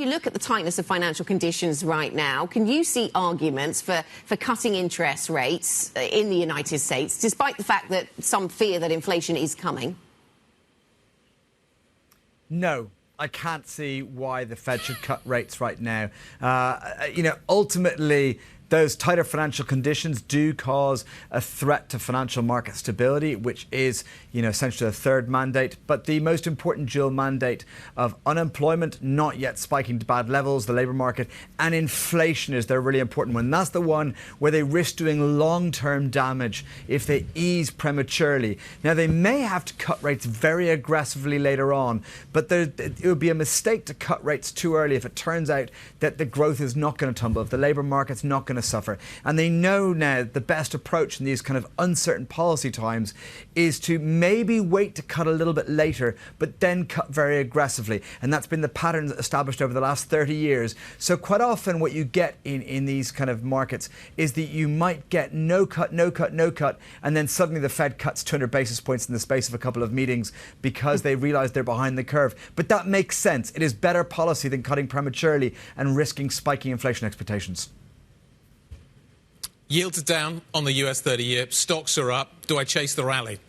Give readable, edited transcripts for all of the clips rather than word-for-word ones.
you look at the tightness of financial conditions right now, can you see arguments for cutting interest rates in the United States, despite the fact that some fear that inflation is coming? No. I can't see why the Fed should cut rates right now. Ultimately, those tighter financial conditions do cause a threat to financial market stability, which is, essentially a third mandate. But the most important dual mandate of unemployment not yet spiking to bad levels, the labour market, and inflation is their really important one. That's the one where they risk doing long-term damage if they ease prematurely. Now, they may have to cut rates very aggressively later on, but it would be a mistake to cut rates too early if it turns out that the growth is not going to tumble, if the labour market's not going to suffer. And they know now the best approach in these kind of uncertain policy times is to maybe wait to cut a little bit later, but then cut very aggressively. And that's been the pattern established over the last 30 years. So quite often what you get in these kind of markets is that you might get no cut, and then suddenly the Fed cuts 200 basis points in the space of a couple of meetings because they realise they're behind the curve. But that makes sense. It is better policy than cutting prematurely and risking spiking inflation expectations. Yields are down on the US 30-year. Stocks are up. Do I chase the rally?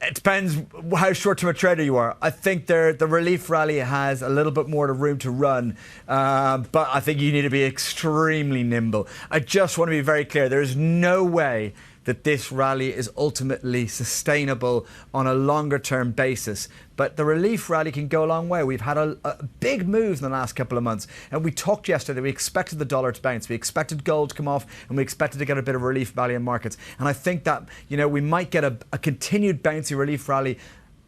It depends how short-term a trader you are. I think the relief rally has a little bit more room to run, but I think you need to be extremely nimble. I just want to be very clear. There is no way that this rally is ultimately sustainable on a longer-term basis. But the relief rally can go a long way. We've had a big move in the last couple of months. And we talked yesterday, we expected the dollar to bounce. We expected gold to come off, and we expected to get a bit of relief rally in markets. And I think that, we might get a continued bouncy relief rally.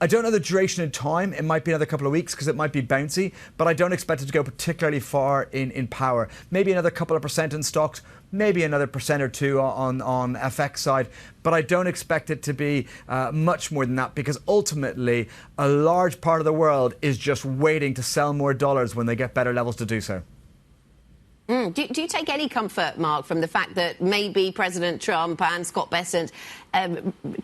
I don't know the duration in time. It might be another couple of weeks because it might be bouncy, but I don't expect it to go particularly far in power. Maybe another couple of percent in stocks, maybe another percent or two on FX side, but I don't expect it to be much more than that because ultimately a large part of the world is just waiting to sell more dollars when they get better levels to do so. Do you take any comfort, Mark, from the fact that maybe President Trump and Scott Bessent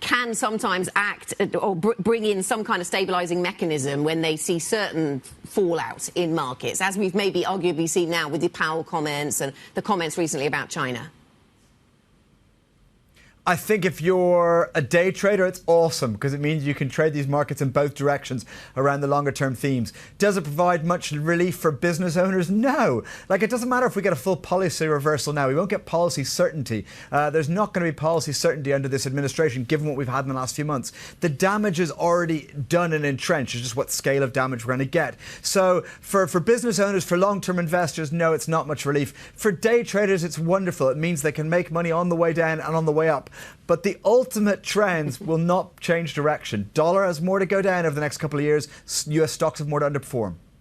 can sometimes act or bring in some kind of stabilising mechanism when they see certain fallout in markets, as we've maybe arguably seen now with the Powell comments and the comments recently about China? I think if you're a day trader, it's awesome because it means you can trade these markets in both directions around the longer term themes. Does it provide much relief for business owners? No. It doesn't matter if we get a full policy reversal now. We won't get policy certainty. There's not going to be policy certainty under this administration, given what we've had in the last few months. The damage is already done and entrenched. It's just what scale of damage we're going to get. So for business owners, for long-term investors, no, it's not much relief. For day traders, it's wonderful. It means they can make money on the way down and on the way up. But the ultimate trends will not change direction. Dollar has more to go down over the next couple of years. US stocks have more to underperform.